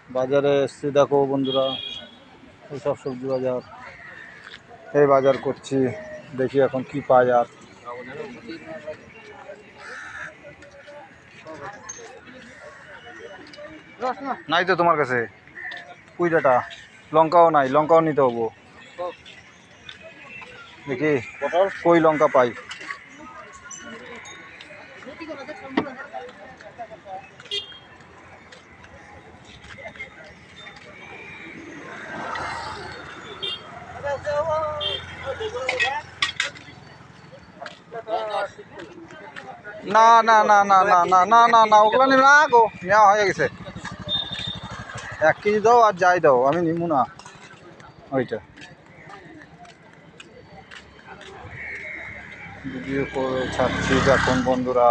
বাজারে এসছি, দেখো বন্ধুরা, এইসব সবজি বাজার, এই বাজার করছি। দেখি এখন কি পাওয়া যায়। নাই তো তোমার কাছে কুইটাটা, লঙ্কাও নাই, লঙ্কাও নিতে হবো। দেখি কই লঙ্কা পাই। না না না না না না না না না, ওগুলো নিব না গো, নেওয়া হয়ে গেছে। 1 কেজি দাও আর যাই দাও, আমি নিব না ওইটা। ভিডিও করে ছাড়ছি এখন বন্ধুরা,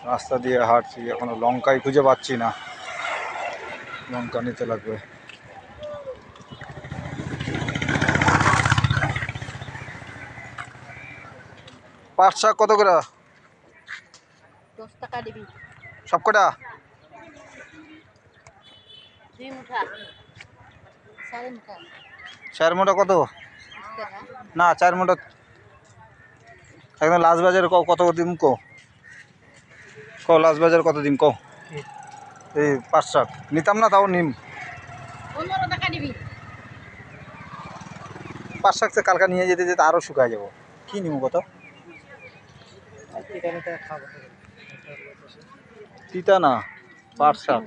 রাস্তা দিয়ে হাঁটছি, এখনো লঙ্কাই খুঁজে পাচ্ছি না। লঙ্কা নিতে লাগবে। পাট শাক কত করে? 10 টাকা দিবি। সব কটা? 2 মুঠা, 4 মুঠা। 4 মুঠা কত? 20 টাকা। না, 4 মুঠা একদম লাস্ট বাজারে কত দিম কো? লাস্ট বাজার কত দিম কো? এই পাট শাক নিতাম না, তাও নিম। 15 টাকা দিবি। পাট শাক তো কালকা নিয়ে যেতে যেতে আরও শুকায় যাবো। কি নিব কত? তিতা না, পাট শাক।